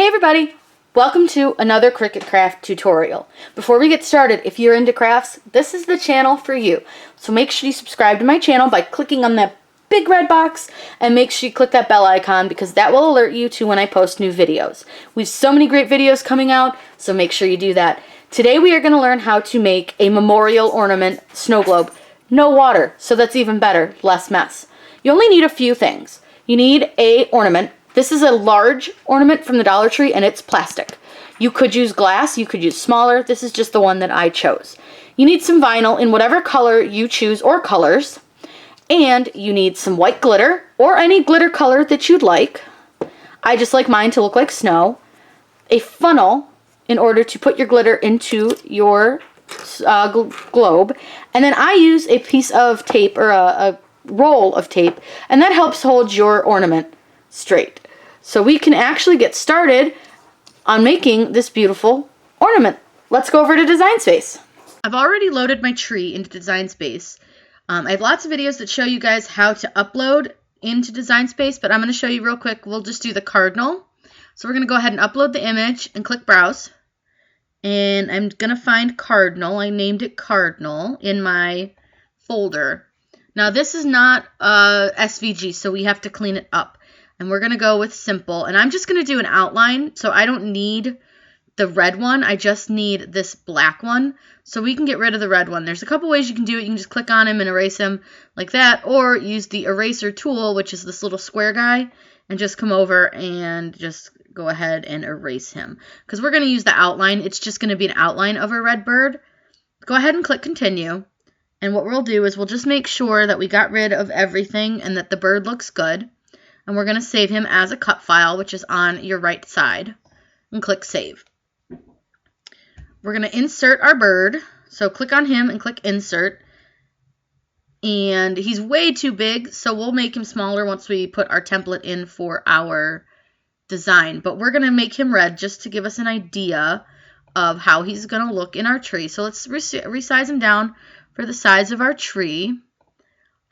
Hey everybody! Welcome to another Cricut craft tutorial. Before we get started, if you're into crafts, this is the channel for you. So make sure you subscribe to my channel by clicking on that big red box and make sure you click that bell icon because that will alert you to when I post new videos. We have so many great videos coming out, so make sure you do that. Today we are going to learn how to make a memorial ornament snow globe. No water, so that's even better, less mess. You only need a few things. You need a ornament. This is a large ornament from the Dollar Tree and it's plastic. You could use glass, you could use smaller. This is just the one that I chose. You need some vinyl in whatever color you choose or colors. And you need some white glitter or any glitter color that you'd like. I just like mine to look like snow. A funnel in order to put your glitter into your globe. And then I use a piece of tape or a roll of tape, and that helps hold your ornament straight. So we can actually get started on making this beautiful ornament. Let's go over to Design Space. I've already loaded my tree into Design Space. I have lots of videos that show you guys how to upload into Design Space, but I'm going to show you real quick. We'll just do the cardinal. So we're going to go ahead and upload the image and click Browse. And I'm going to find Cardinal. I named it Cardinal in my folder. Now this is not SVG, so we have to clean it up. And we're going to go with simple. And I'm just going to do an outline, so I don't need the red one. I just need this black one. So we can get rid of the red one. There's a couple ways you can do it. You can just click on him and erase him like that. Or use the eraser tool, which is this little square guy. And just come over and just go ahead and erase him. Because we're going to use the outline. It's just going to be an outline of a red bird. Go ahead and click continue. And what we'll do is we'll just make sure that we got rid of everything and that the bird looks good. And we're going to save him as a cut file, which is on your right side. And click Save. We're going to insert our bird. So click on him and click Insert. And he's way too big, so we'll make him smaller once we put our template in for our design. But we're going to make him red just to give us an idea of how he's going to look in our tree. So let's resize him down for the size of our tree.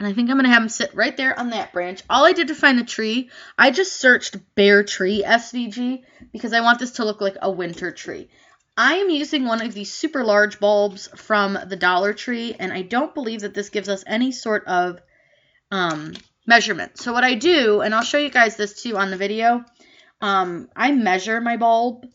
And I think I'm going to have him sit right there on that branch. All I did to find the tree, I just searched bare tree SVG because I want this to look like a winter tree. I am using one of these super large bulbs from the Dollar Tree, and I don't believe that this gives us any sort of measurement. So what I do, and I'll show you guys this too on the video, I measure my bulb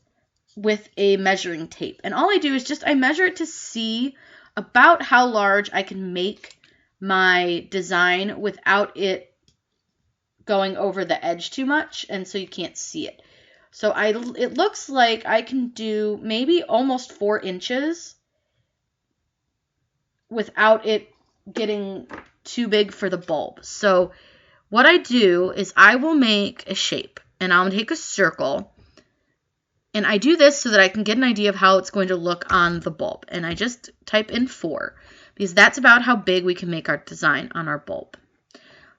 with a measuring tape. And all I do is I measure it to see about how large I can make my design without it going over the edge too much, and so you can't see it. So it looks like I can do maybe almost 4 inches without it getting too big for the bulb. So what I do is I will make a shape, and I'll take a circle, and I do this so that I can get an idea of how it's going to look on the bulb. And I just type in 4 because that's about how big we can make our design on our bulb.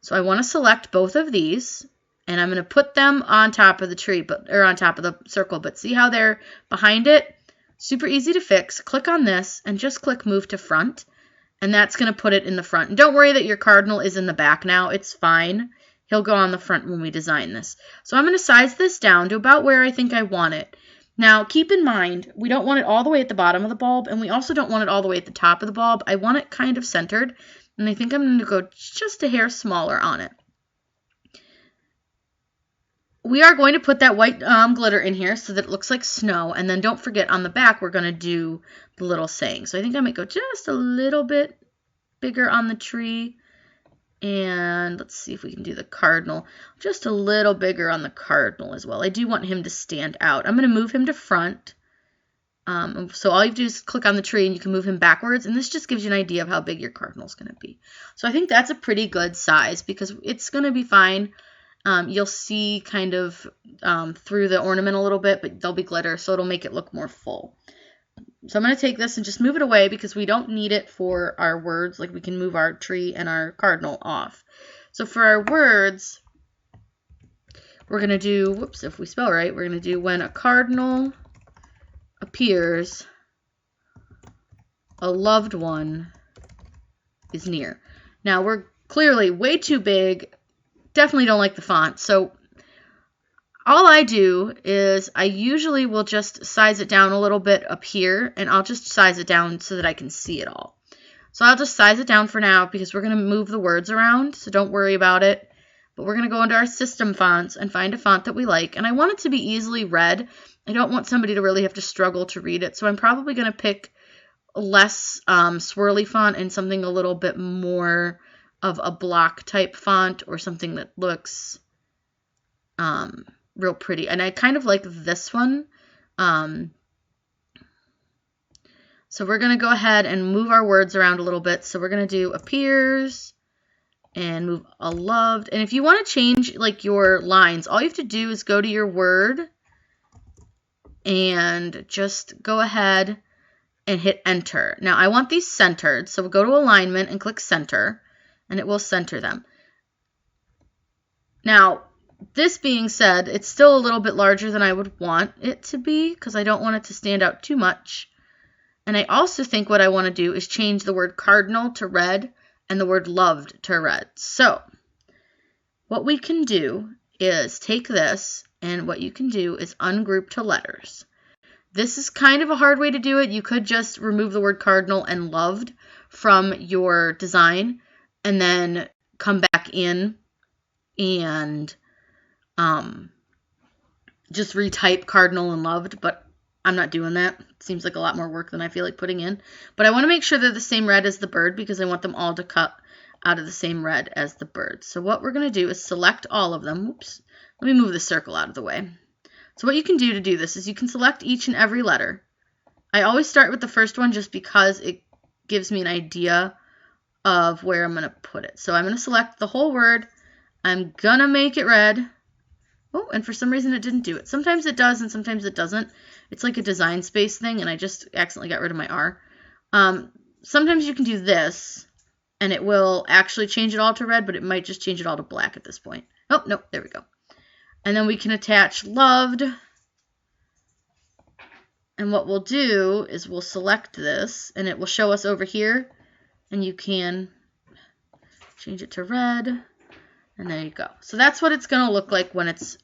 So I want to select both of these. And I'm going to put them on top of the tree, or on top of the circle. But see how they're behind it? Super easy to fix. Click on this and just click Move to Front. And that's going to put it in the front. And don't worry that your cardinal is in the back now. It's fine. He'll go on the front when we design this. So I'm going to size this down to about where I think I want it. Now, keep in mind, we don't want it all the way at the bottom of the bulb. And we also don't want it all the way at the top of the bulb. I want it kind of centered. And I think I'm going to go just a hair smaller on it. We are going to put that white glitter in here so that it looks like snow. And then don't forget, on the back, we're going to do the little saying. So I think I might go just a little bit bigger on the tree. And let's see if we can do the cardinal. Just a little bigger on the cardinal as well. I do want him to stand out. I'm going to move him to front. So all you have to do is click on the tree and you can move him backwards. And this just gives you an idea of how big your cardinal is going to be. So I think that's a pretty good size because it's going to be fine. You'll see kind of through the ornament a little bit, but there'll be glitter, so it'll make it look more full. So I'm going to take this and just move it away because we don't need it for our words. Like we can move our tree and our cardinal off. So for our words, we're going to do, whoops, if we spell right, we're going to do when a cardinal appears, a loved one is near. Now we're clearly way too big. Definitely don't like the font. So all I do is I usually will just size it down a little bit up here, and I'll just size it down so that I can see it all. So I'll just size it down for now because we're going to move the words around, so don't worry about it. But we're going to go into our system fonts and find a font that we like, and I want it to be easily read. I don't want somebody to really have to struggle to read it, so I'm probably going to pick a less swirly font and something a little bit more of a block type font or something that looks real pretty. And I kind of like this one. So we're going to go ahead and move our words around a little bit. So we're going to do appears and move a loved. And if you want to change like your lines, all you have to do is go to your word and just go ahead and hit enter. Now I want these centered. So we'll go to alignment and click center, and it will center them. Now, this being said, it's still a little bit larger than I would want it to be because I don't want it to stand out too much. And I also think what I want to do is change the word cardinal to red and the word loved to red. So what we can do is take this, and what you can do is ungroup to letters. This is kind of a hard way to do it. You could just remove the word cardinal and loved from your design and then come back in and just retype cardinal and loved, but I'm not doing that. It seems like a lot more work than I feel like putting in. But I want to make sure they're the same red as the bird because I want them all to cut out of the same red as the bird. So what we're going to do is select all of them. Oops. Let me move the circle out of the way. So what you can do to do this is you can select each and every letter. I always start with the first one just because it gives me an idea of where I'm going to put it. So I'm going to select the whole word. I'm going to make it red. Oh, and for some reason it didn't do it. Sometimes it does and sometimes it doesn't. It's like a design space thing, and I just accidentally got rid of my R. Sometimes you can do this, and it will actually change it all to red, but it might just change it all to black at this point. Oh, no, there we go. And then we can attach loved. And what we'll do is we'll select this, and it will show us over here, and you can change it to red. And there you go. So that's what it's going to look like when it's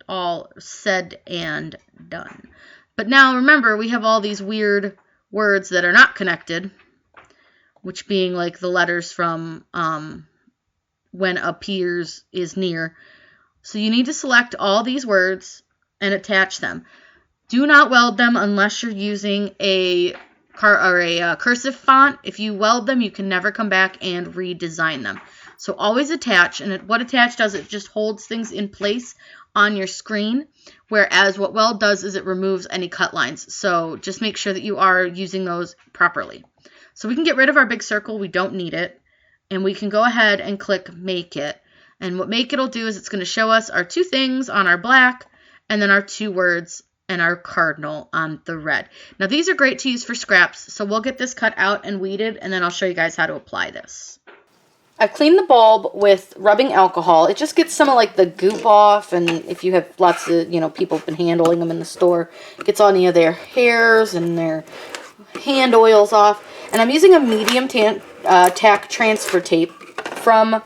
all said and done. But now remember, we have all these weird words that are not connected, which being like the letters from when appears is near. So you need to select all these words and attach them. Do not weld them unless you're using a cursive font. If you weld them, you can never come back and redesign them. So always attach, and what attach does, it just holds things in place on your screen, whereas what weld does is it removes any cut lines. So just make sure that you are using those properly. So we can get rid of our big circle. We don't need it. And we can go ahead and click Make It. And what Make It will do is it's going to show us our two things on our black and then our two words and our cardinal on the red. Now these are great to use for scraps. So we'll get this cut out and weeded, and then I'll show you guys how to apply this. I've cleaned the bulb with rubbing alcohol. It just gets some of like the goop off, and if you have lots of, people have been handling them in the store, it gets any of their hairs and their hand oils off. And I'm using a medium tack transfer tape from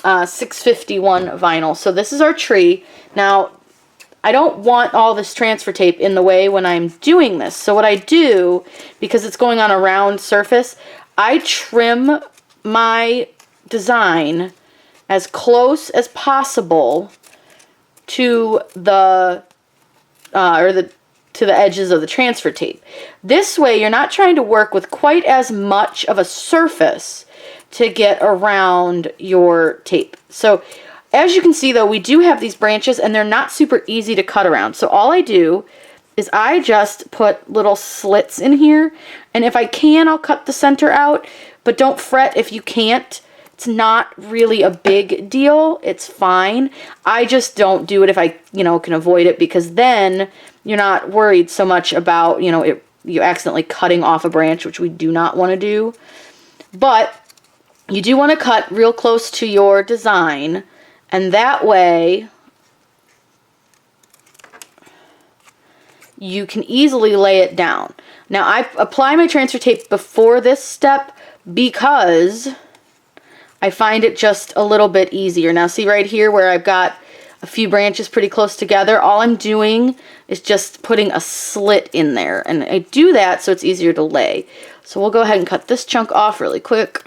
651 vinyl. So this is our tree. Now, I don't want all this transfer tape in the way when I'm doing this. So what I do, because it's going on a round surface, I trim my design as close as possible to the edges of the transfer tape. This way you're not trying to work with quite as much of a surface to get around your tape. So as you can see though, we do have these branches and they're not super easy to cut around. So all I do is I just put little slits in here, and if I can, I'll cut the center out, but don't fret if you can't. It's not really a big deal. It's fine. I just don't do it if I, can avoid it, because then you're not worried so much about, you accidentally cutting off a branch, which we do not want to do. But you do want to cut real close to your design, and that way you can easily lay it down. Now, I apply my transfer tape before this step because I find it just a little bit easier. Now see right here where I've got a few branches pretty close together, all I'm doing is just putting a slit in there. And I do that so it's easier to lay. So we'll go ahead and cut this chunk off really quick.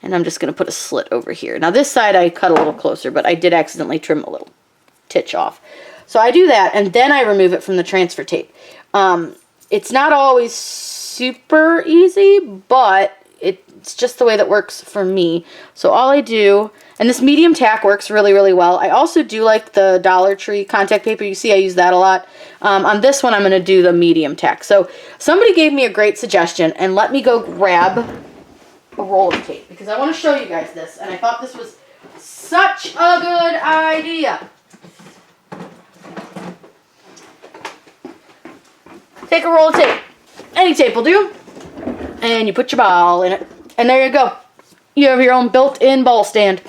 And I'm just going to put a slit over here. Now this side I cut a little closer, but I did accidentally trim a little titch off. So I do that, and then I remove it from the transfer tape. It's not always super easy, but it's just the way that works for me. So all I do, and this medium tack works really, really well. I also do like the Dollar Tree contact paper. You see I use that a lot. On this one, I'm going to do the medium tack. So somebody gave me a great suggestion, and let me go grab a roll of tape because I want to show you guys this, and I thought this was such a good idea. Take a roll of tape. Any tape will do. And you put your ball in it. And there you go. You have your own built-in ball stand.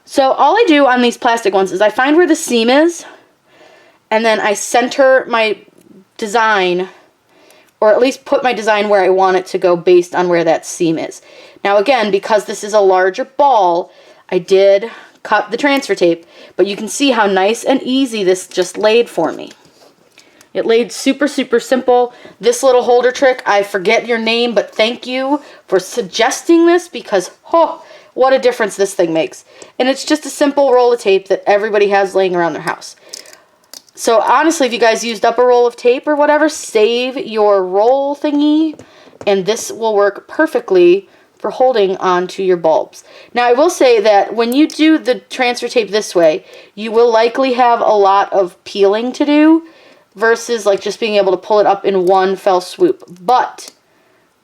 So all I do on these plastic ones is I find where the seam is, and then I center my design, or at least put my design where I want it to go based on where that seam is. Now again, because this is a larger ball, I did cut the transfer tape, but you can see how nice and easy this just laid for me. It laid super, super simple. This little holder trick, I forget your name, but thank you for suggesting this because, oh, what a difference this thing makes. And it's just a simple roll of tape that everybody has laying around their house. So honestly, if you guys used up a roll of tape or whatever, save your roll thingy, and this will work perfectly for holding on to your bulbs. Now I will say that when you do the transfer tape this way, you will likely have a lot of peeling to do, versus like just being able to pull it up in one fell swoop. But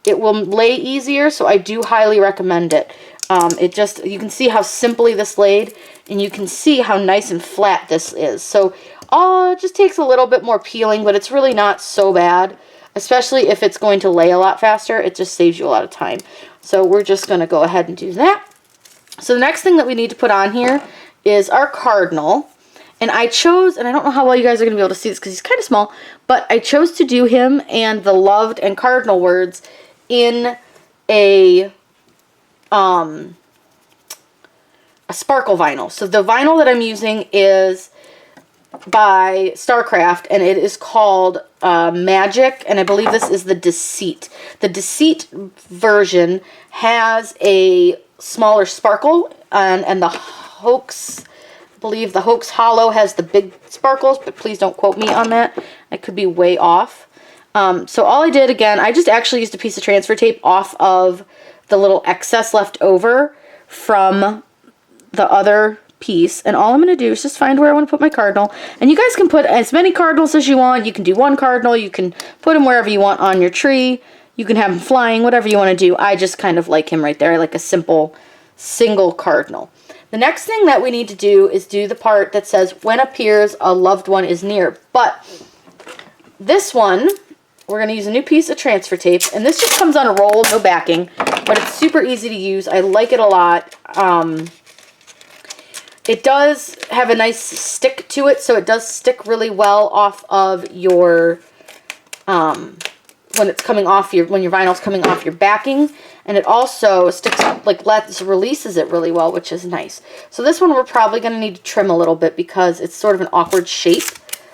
it will lay easier, so I do highly recommend it. You can see how simply this laid, and you can see how nice and flat this is. So it just takes a little bit more peeling, but it's really not so bad, especially if it's going to lay a lot faster. It just saves you a lot of time. So we're just going to go ahead and do that. So the next thing that we need to put on here is our cardinal. And I chose, and I don't know how well you guys are going to be able to see this because he's kind of small, but I chose to do him and the loved and cardinal words in a sparkle vinyl. So the vinyl that I'm using is by Starcraft, and it is called Magic, and I believe this is the Deceit. The Deceit version has a smaller sparkle, and the Hoax, I believe the Hoax Hollow has the big sparkles, but please don't quote me on that. I could be way off. So all I did, again, I just actually used a piece of transfer tape off of the little excess left over from the other piece, and all I'm going to do is just find where I want to put my cardinal. And you guys can put as many cardinals as you want. You can do one cardinal, you can put them wherever you want on your tree, you can have them flying, whatever you want to do. I just kind of like him right there. I like a simple single cardinal. The next thing that we need to do is do the part that says when appears a loved one is near. But this one, we're going to use a new piece of transfer tape, and this just comes on a roll, no backing, but it's super easy to use. I like it a lot. It does have a nice stick to it, so it does stick really well off of your, when it's coming off when your vinyl's coming off your backing, and it also sticks, like releases it really well, which is nice. So this one we're probably going to need to trim a little bit because it's sort of an awkward shape.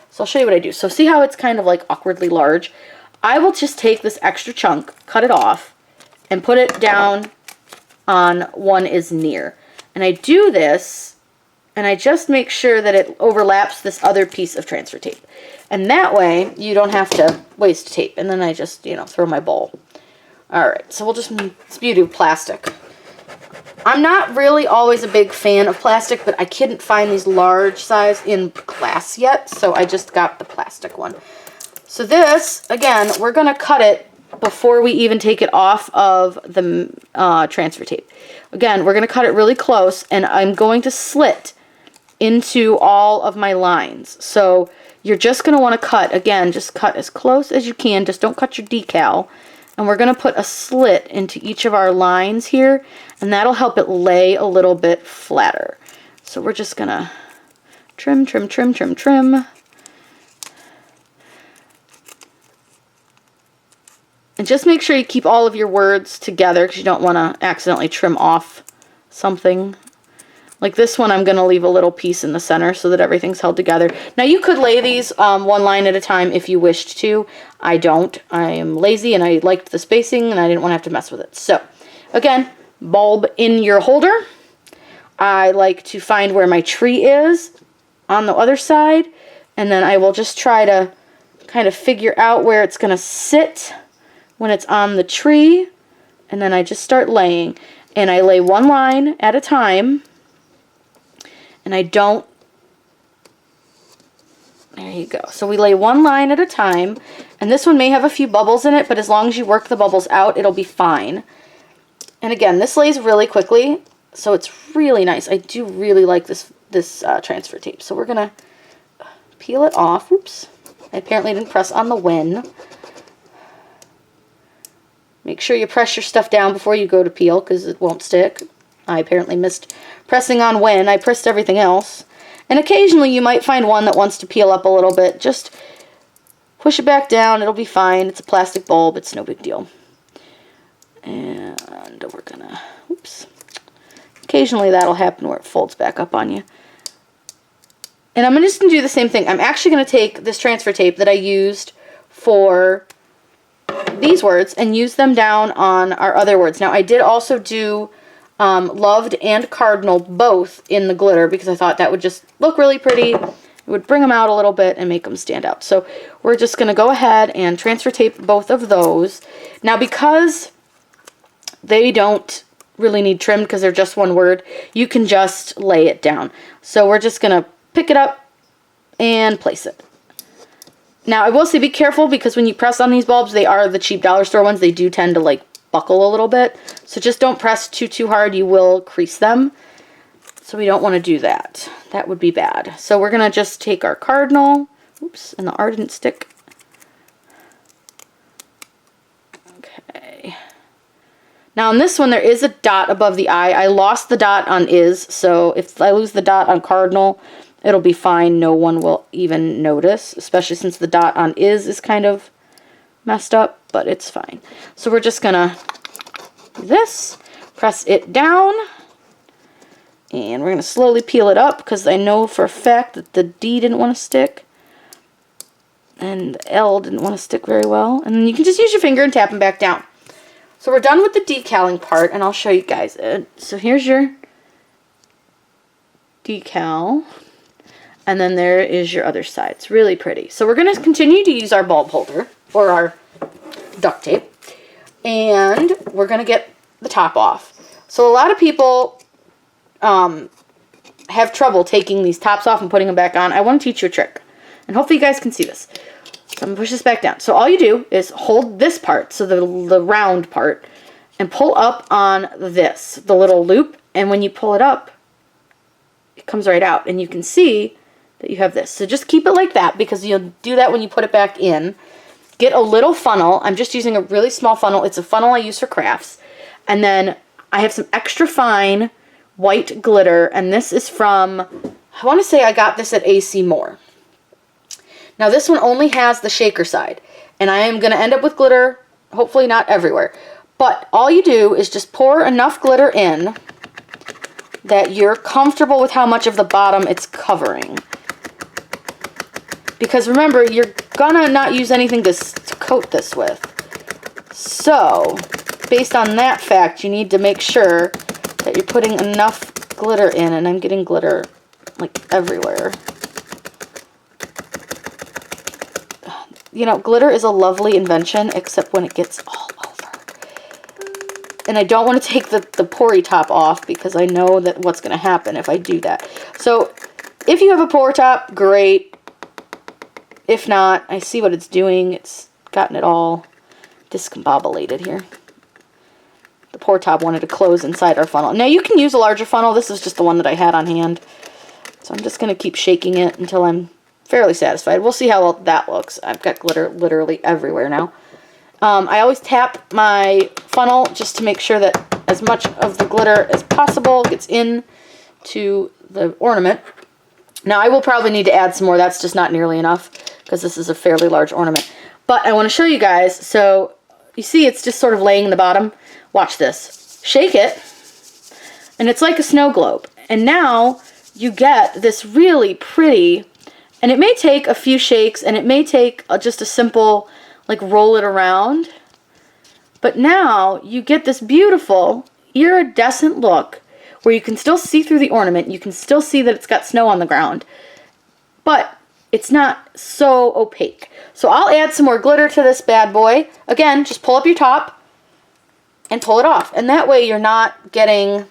So I'll show you what I do. So see how it's kind of like awkwardly large? I will just take this extra chunk, cut it off, and put it down on one is near. And I do this, and I just make sure that it overlaps this other piece of transfer tape. And that way, you don't have to waste tape. And then I just, throw my bowl. Alright, so we'll just, it's beauty of plastic. I'm not really always a big fan of plastic, but I couldn't find these large size in glass yet, so I just got the plastic one. So this, again, we're going to cut it before we even take it off of the transfer tape. Again, we're going to cut it really close, and I'm going to slit into all of my lines. So you're just going to want to cut, again, just cut as close as you can. Just don't cut your decal. And we're going to put a slit into each of our lines here, and that'll help it lay a little bit flatter. So we're just going to trim, trim, trim, trim, trim. And just make sure you keep all of your words together because you don't want to accidentally trim off something. Like this one, I'm going to leave a little piece in the center so that everything's held together. Now you could lay these one line at a time if you wished to. I don't. I am lazy and I liked the spacing and I didn't want to have to mess with it. So again, bulb in your holder. I like to find where my tree is on the other side, and then I will just try to kind of figure out where it's going to sit when it's on the tree, and then I just start laying. And I lay one line at a time. And I don't, there you go. So we lay one line at a time, and this one may have a few bubbles in it, but as long as you work the bubbles out, it'll be fine. And again, this lays really quickly, so it's really nice. I do really like this transfer tape. So we're gonna peel it off. Oops, I apparently didn't press on the Win. Make sure you press your stuff down before you go to peel, because it won't stick. I apparently missed pressing on Win. I pressed everything else. And occasionally you might find one that wants to peel up a little bit. Just push it back down. It'll be fine. It's a plastic bulb. It's no big deal. And we're gonna, oops. Occasionally that'll happen where it folds back up on you. And I'm just gonna do the same thing. I'm actually gonna take this transfer tape that I used for these words and use them down on our other words. Now I did also do loved and cardinal both in the glitter because I thought that would just look really pretty. It would bring them out a little bit and make them stand out. So we're just going to go ahead and transfer tape both of those. Now because they don't really need trimmed because they're just one word, you can just lay it down. So we're just going to pick it up and place it. Now I will say be careful because when you press on these bulbs, they are the cheap dollar store ones. They do tend to like buckle a little bit. So just don't press too hard. You will crease them. So we don't want to do that. That would be bad. So we're going to just take our cardinal. Oops, and the R didn't stick. Okay. Now on this one there is a dot above the I. I lost the dot on is, so if I lose the dot on cardinal, it'll be fine. No one will even notice, especially since the dot on is kind of messed up, but it's fine. So we're just gonna do this, press it down, and we're gonna slowly peel it up because I know for a fact that the D didn't want to stick and the L didn't want to stick very well. And then you can just use your finger and tap them back down. So we're done with the decaling part, and I'll show you guys it. So here's your decal, and then there is your other side. It's really pretty. So we're going to continue to use our bulb holder or our duct tape, and we're going to get the top off. So a lot of people have trouble taking these tops off and putting them back on. I want to teach you a trick, and hopefully you guys can see this. So I'm going to push this back down. So all you do is hold this part, so the round part, and pull up on this, the little loop, and when you pull it up, it comes right out, and you can see that you have this. So just keep it like that because you'll do that when you put it back in. Get a little funnel. I'm just using a really small funnel. It's a funnel I use for crafts. And then I have some extra fine white glitter, and this is from, I want to say I got this at AC Moore. Now this one only has the shaker side, and I am going to end up with glitter, hopefully not everywhere. But all you do is just pour enough glitter in that you're comfortable with how much of the bottom it's covering. Because remember, you're gonna not use anything to coat this with. So, based on that fact, you need to make sure that you're putting enough glitter in, and I'm getting glitter like everywhere. You know, glitter is a lovely invention, except when it gets all over. And I don't want to take the pory top off because I know that what's going to happen if I do that. So, if you have a pour top, great. If not, I see what it's doing. It's gotten it all discombobulated here. The pour top wanted to close inside our funnel. Now, you can use a larger funnel. This is just the one that I had on hand. So, I'm just going to keep shaking it until I'm fairly satisfied. We'll see how that looks. I've got glitter literally everywhere now. I always tap my funnel just to make sure that as much of the glitter as possible gets in to the ornament. Now I will probably need to add some more. That's just not nearly enough because this is a fairly large ornament. But I want to show you guys. So you see it's just sort of laying in the bottom. Watch this. Shake it, and it's like a snow globe. And now you get this really pretty, and it may take a few shakes, and it may take just a simple, like, roll it around. But now you get this beautiful iridescent look where you can still see through the ornament. You can still see that it's got snow on the ground, but it's not so opaque. So I'll add some more glitter to this bad boy. Again, just pull up your top and pull it off. And that way you're not getting...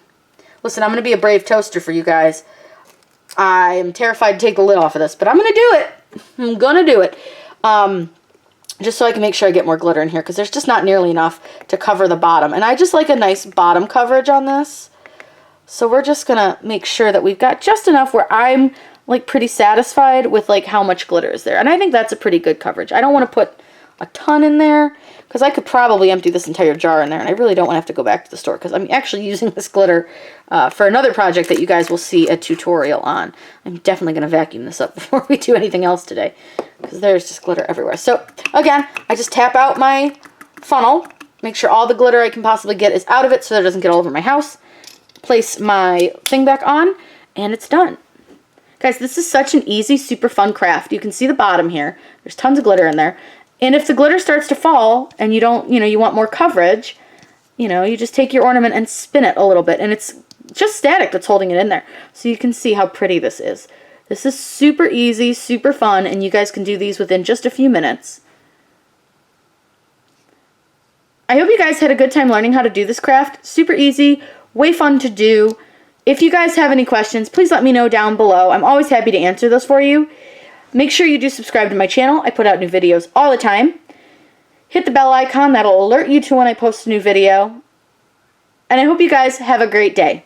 Listen, I'm going to be a brave toaster for you guys. I am terrified to take the lid off of this, but I'm going to do it. I'm going to do it. Just so I can make sure I get more glitter in here, because there's just not nearly enough to cover the bottom. And I just like a nice bottom coverage on this. So we're just going to make sure that we've got just enough where I'm like pretty satisfied with like how much glitter is there. And I think that's a pretty good coverage. I don't want to put a ton in there because I could probably empty this entire jar in there, and I really don't want to have to go back to the store because I'm actually using this glitter for another project that you guys will see a tutorial on. I'm definitely going to vacuum this up before we do anything else today because there's just glitter everywhere. So again, I just tap out my funnel, make sure all the glitter I can possibly get is out of it so that it doesn't get all over my house, place my thing back on, and it's done. Guys, this is such an easy, super fun craft. You can see the bottom here. There's tons of glitter in there. And if the glitter starts to fall and you don't, you want more coverage, you just take your ornament and spin it a little bit. And it's just static that's holding it in there. So you can see how pretty this is. This is super easy, super fun, and you guys can do these within just a few minutes. I hope you guys had a good time learning how to do this craft. Super easy, way fun to do. If you guys have any questions, please let me know down below. I'm always happy to answer those for you. Make sure you do subscribe to my channel. I put out new videos all the time. Hit the bell icon. That'll alert you to when I post a new video. And I hope you guys have a great day.